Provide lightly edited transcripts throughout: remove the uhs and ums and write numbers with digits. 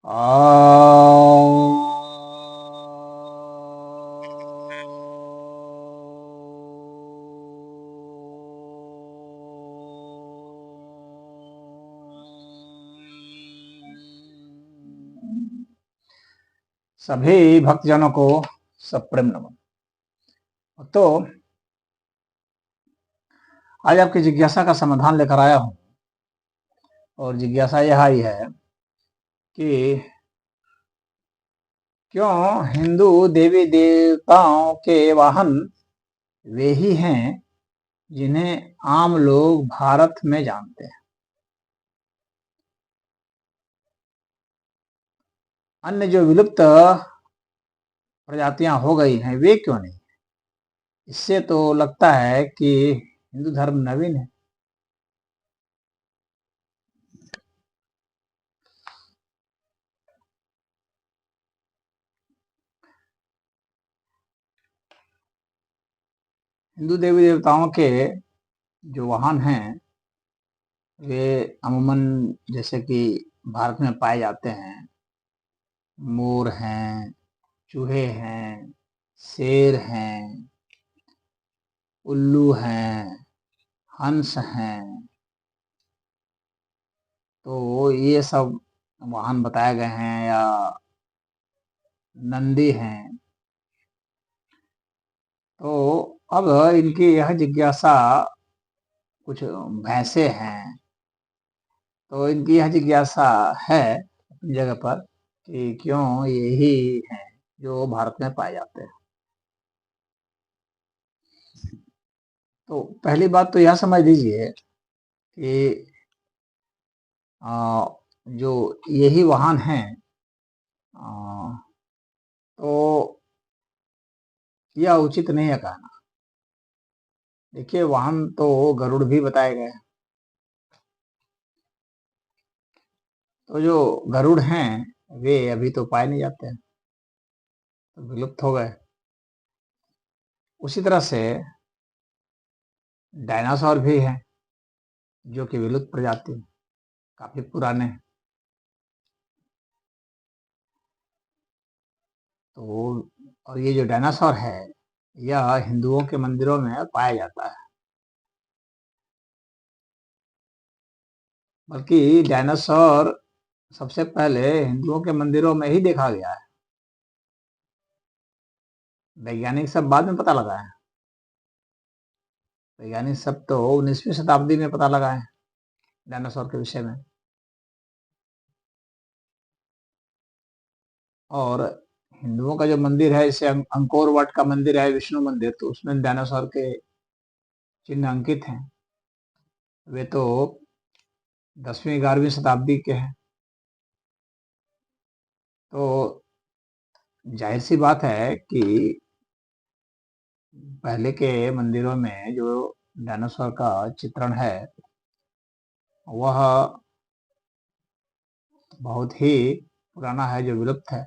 आ सभी भक्तजनों को सप्रेम नमन। तो आज आपकी जिज्ञासा का समाधान लेकर आया हूं, और जिज्ञासा यह ही है कि क्यों हिंदू देवी देवताओं के वाहन वे ही हैं जिन्हें आम लोग भारत में जानते हैं, अन्य जो विलुप्त प्रजातियां हो गई हैं वे क्यों नहीं? इससे तो लगता है कि हिंदू धर्म नवीन है। हिंदू देवी देवताओं के जो वाहन हैं वे अमूमन जैसे कि भारत में पाए जाते हैं, मोर हैं, चूहे हैं, शेर हैं, उल्लू हैं, हंस हैं। तो ये सब वाहन बताए गए हैं, या नंदी हैं। तो अब इनकी यह जिज्ञासा, कुछ भैंसे हैं, तो इनकी यह जिज्ञासा है अपनी जगह पर कि क्यों यही हैं जो भारत में पाए जाते हैं। तो पहली बात तो यह समझ लीजिए कि जो यही वाहन हैं, तो यह उचित नहीं है कहना। देखिए, वाहन तो गरुड़ भी बताए गए हैं। तो जो गरुड़ हैं वे अभी तो पाए नहीं जाते हैं, तो विलुप्त हो गए। उसी तरह से डायनासोर भी हैं जो कि विलुप्त प्रजाति, काफी पुराने हैं। तो और ये जो डायनासोर है यह हिंदुओं के मंदिरों में पाया जाता है। बल्कि डायनासोर सबसे पहले हिंदुओं के मंदिरों में ही देखा गया है। वैज्ञानिक सब बाद में पता लगा है। वैज्ञानिक सब तो 19वीं शताब्दी में पता लगा है डायनासोर के विषय में। और हिंदुओं का जो मंदिर है, जैसे अंकोर वट का मंदिर है, विष्णु मंदिर, तो उसमें डायनासोर के चिन्ह अंकित हैं। वे तो 10वीं 11वीं शताब्दी के हैं। तो जाहिर सी बात है कि पहले के मंदिरों में जो डायनासोर का चित्रण है वह बहुत ही पुराना है, जो विलुप्त है।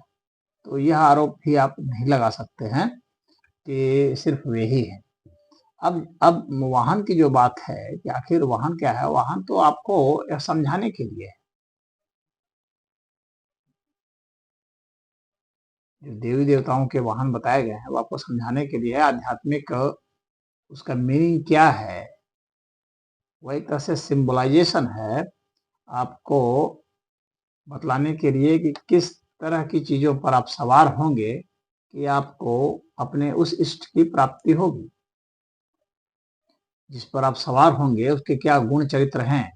तो यह आरोप भी आप नहीं लगा सकते हैं कि सिर्फ वे ही हैं। अब वाहन की जो बात है कि आखिर वाहन क्या है, वाहन तो आपको यह समझाने के लिए है। जो देवी देवताओं के वाहन बताए गए हैं वो आपको समझाने के लिए है। आध्यात्मिक उसका मीनिंग क्या है, वह एक तरह से सिंबलाइजेशन है, आपको बतलाने के लिए कि किस तरह की चीजों पर आप सवार होंगे कि आपको अपने उस इष्ट की प्राप्ति होगी। जिस पर आप सवार होंगे उसके क्या गुण चरित्र हैं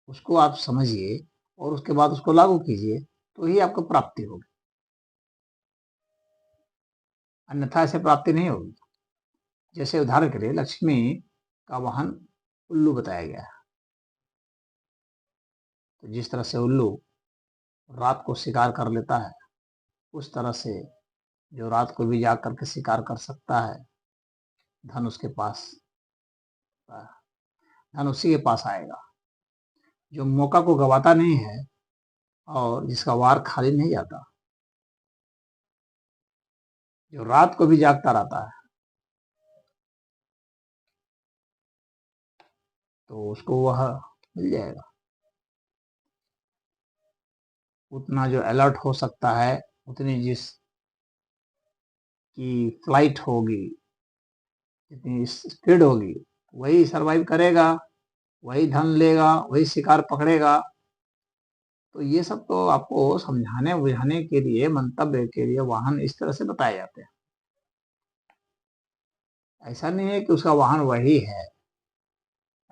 उसको आप समझिए, और उसके बाद उसको लागू कीजिए, तो ही आपको प्राप्ति होगी, अन्यथा ऐसे प्राप्ति नहीं होगी। जैसे उदाहरण के लिए लक्ष्मी का वाहन उल्लू बताया गया है। तो जिस तरह से उल्लू रात को शिकार कर लेता है, उस तरह से जो रात को भी जाग करके शिकार कर सकता है, धन उसके पास, धन उसी के पास आएगा जो मौका को गवाता नहीं है और जिसका वार खाली नहीं जाता, जो रात को भी जागता रहता है, तो उसको वह मिल जाएगा। उतना जो अलर्ट हो सकता है, उतनी जिसकी फ्लाइट होगी, जितनी स्पीड होगी, वही सरवाइव करेगा, वही धन लेगा, वही शिकार पकड़ेगा। तो ये सब तो आपको समझाने बुझाने के लिए, मंतव्य के लिए वाहन इस तरह से बताए जाते हैं। ऐसा नहीं है कि उसका वाहन वही है,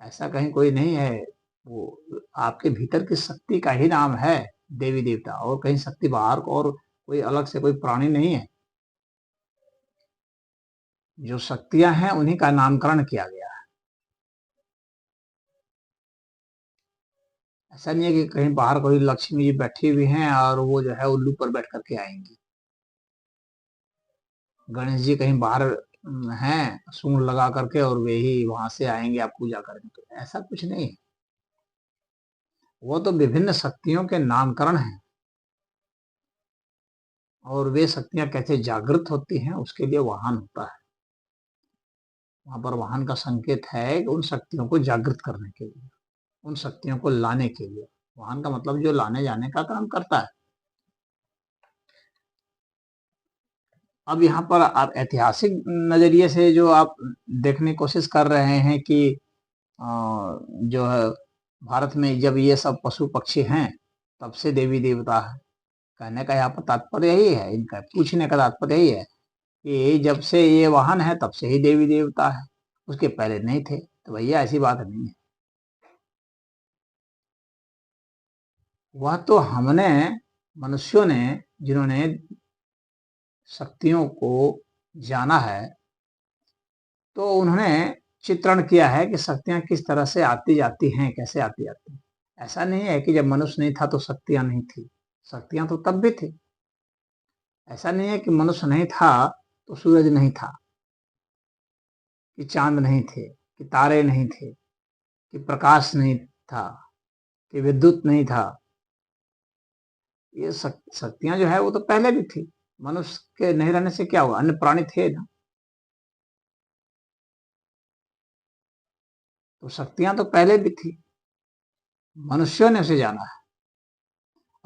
ऐसा कहीं कोई नहीं है। वो आपके भीतर की शक्ति का ही नाम है देवी देवता, और कहीं शक्ति बाहर को और कोई अलग से कोई प्राणी नहीं है। जो शक्तियां हैं उन्हीं का नामकरण किया गया है। ऐसा नहीं है कि कहीं बाहर कोई लक्ष्मी जी बैठी हुई हैं और वो जो है उल्लू पर बैठ करके आएंगी। गणेश जी कहीं बाहर हैं सूंड लगा करके, और वे ही वहां से आएंगे आप पूजा करेंगे, तो ऐसा कुछ नहीं है। वो तो विभिन्न शक्तियों के नामकरण हैं, और वे शक्तियां कैसे जागृत होती हैं उसके लिए वाहन होता है। वहां पर वाहन का संकेत है कि उन शक्तियों को जागृत करने के लिए, उन शक्तियों को लाने के लिए। वाहन का मतलब जो लाने जाने का काम करता है। अब यहाँ पर आप ऐतिहासिक नजरिए से जो आप देखने की कोशिश कर रहे हैं कि जो है भारत में जब ये सब पशु पक्षी हैं तब से देवी देवता है। कहने का यहाँ पर तात्पर्य यही है, इनका पूछने का तात्पर्य यही है कि जब से ये वाहन है तब से ही देवी देवता है, उसके पहले नहीं थे। तो भैया ऐसी बात नहीं है। वह तो हमने, मनुष्यों ने, जिन्होंने शक्तियों को जाना है, तो उन्होंने चित्रण किया है कि शक्तियां किस तरह से आती जाती हैं, कैसे आती जाती हैं। ऐसा नहीं है कि जब मनुष्य नहीं था तो शक्तियां नहीं थी, शक्तियां तो तब भी थी। ऐसा नहीं है कि मनुष्य नहीं था तो सूरज नहीं था, कि चांद नहीं थे, कि तारे नहीं थे, कि प्रकाश नहीं था, कि विद्युत नहीं था। ये शक्तियां जो है वो तो पहले भी थी। मनुष्य के नहीं रहने से क्या हुआ, अन्य प्राणी थे ना। तो शक्तियां तो पहले भी थी, मनुष्यों ने उसे जाना है।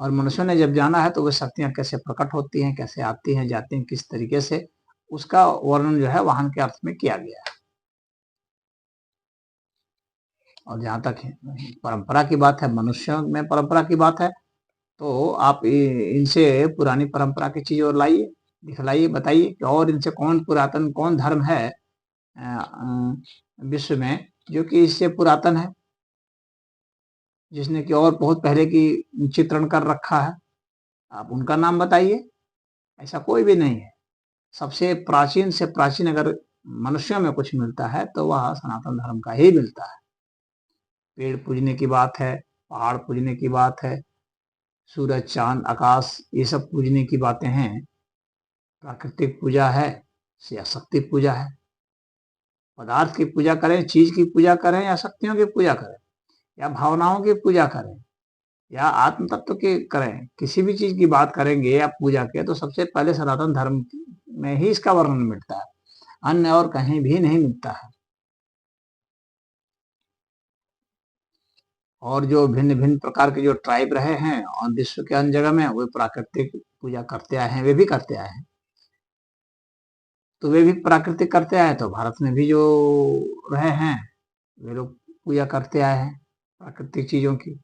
और मनुष्यों ने जब जाना है तो वे शक्तियां कैसे प्रकट होती हैं, कैसे आती हैं जाती हैं, किस तरीके से, उसका वर्णन जो है वाहन के अर्थ में किया गया है। और जहां तक परंपरा की बात है, मनुष्यों में परंपरा की बात है, तो आप इनसे पुरानी परंपरा की चीज और लाइए, दिखलाइए, बताइए कि और इनसे कौन पुरातन, कौन धर्म है विश्व में जो कि इससे पुरातन है, जिसने कि और बहुत पहले की चित्रण कर रखा है। आप उनका नाम बताइए। ऐसा कोई भी नहीं है। सबसे प्राचीन से प्राचीन अगर मनुष्यों में कुछ मिलता है तो वह सनातन धर्म का ही मिलता है। पेड़ पूजने की बात है, पहाड़ पूजने की बात है, सूरज चांद आकाश ये सब पूजने की बातें हैं। प्राकृतिक पूजा है या शक्ति पूजा है। पदार्थ की पूजा करें, चीज की पूजा करें, या शक्तियों की पूजा करें, या भावनाओं की पूजा करें, या आत्म तत्व की करें, किसी भी चीज की बात करेंगे या पूजा के, तो सबसे पहले सनातन धर्म में ही इसका वर्णन मिलता है, अन्य और कहीं भी नहीं मिलता है। और जो भिन्न भिन्न प्रकार के जो ट्राइब रहे हैं और विश्व के अन्य जगह में, वे प्राकृतिक पूजा करते आए हैं, वे भी करते आए हैं। तो वे भी प्राकृतिक करते आए, तो भारत में भी जो रहे हैं वे लोग पूजा करते आए हैं प्राकृतिक चीजों की।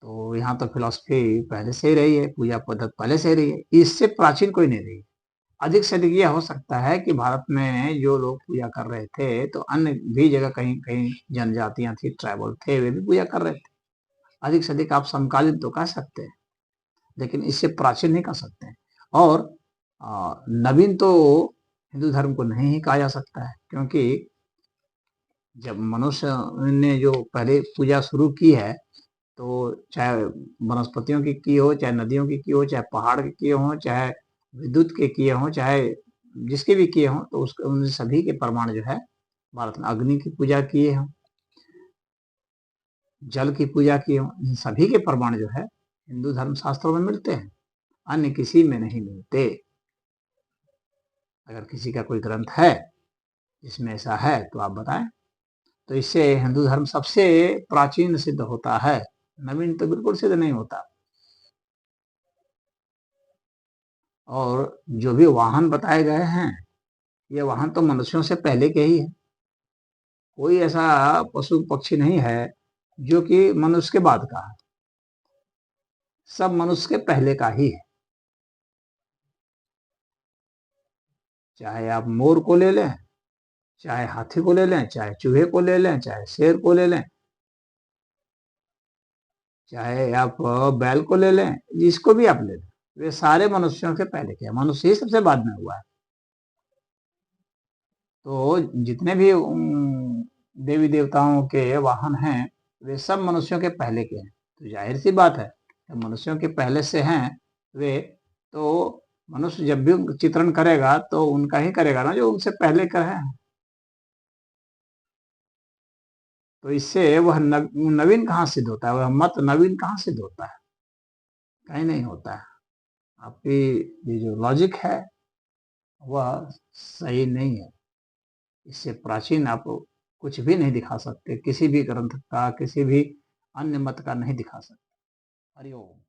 तो यहाँ तो फिलॉसफी पहले से ही रही है, पूजा पद्धति पहले से ही रही है, इससे प्राचीन कोई नहीं रही। अधिक से अधिक यह हो सकता है कि भारत में जो लोग पूजा कर रहे थे तो अन्य भी जगह कहीं कहीं जनजातियां थी, ट्राइबल थे, वे भी पूजा कर रहे थे। अधिक से अधिक आप समकालीन तो कह सकते हैं, लेकिन इससे प्राचीन नहीं कह सकते हैं। और नवीन तो हिंदू धर्म को नहीं ही कहा जा सकता है, क्योंकि जब मनुष्य ने जो पहले पूजा शुरू की है, तो चाहे वनस्पतियों की हो, चाहे नदियों की हो, चाहे पहाड़ के किए हों, चाहे विद्युत के किए हों, चाहे जिसके भी किए हों, तो उस उन सभी के प्रमाण जो है भारत में, अग्नि की पूजा किए हों, जल की पूजा किए हों, इन सभी के प्रमाण जो है हिंदू धर्म शास्त्रों में मिलते हैं, अन्य किसी में नहीं मिलते। अगर किसी का कोई ग्रंथ है जिसमें ऐसा है तो आप बताएं। तो इससे हिंदू धर्म सबसे प्राचीन सिद्ध होता है। नवीन तो बिल्कुल सिद्ध नहीं होता। और जो भी वाहन बताए गए हैं, ये वाहन तो मनुष्यों से पहले के ही है। कोई ऐसा पशु पक्षी नहीं है जो कि मनुष्य के बाद का है, सब मनुष्य के पहले का ही है। चाहे आप मोर को ले लें, चाहे हाथी को ले लें, चाहे चूहे को ले लें, चाहे शेर को ले लें, चाहे आप बैल को ले लें, जिसको भी आप ले लें, वे सारे मनुष्यों के पहले के हैं, मनुष्य ही सबसे बाद में हुआ है। तो जितने भी देवी देवताओं के वाहन हैं, वे सब मनुष्यों के पहले के हैं। तो जाहिर सी बात है, जब मनुष्यों के पहले से हैं वे, तो मनुष्य जब भी चित्रण करेगा तो उनका ही करेगा ना जो उनसे पहले का है। तो इससे वह नवीन कहाँ सिद्ध होता है, वह मत नवीन कहाँ सिद्ध होता है, कहीं नहीं होता है। आपकी ये जो लॉजिक है वह सही नहीं है। इससे प्राचीन आप कुछ भी नहीं दिखा सकते, किसी भी ग्रंथ का, किसी भी अन्य मत का नहीं दिखा सकते। हरिओम।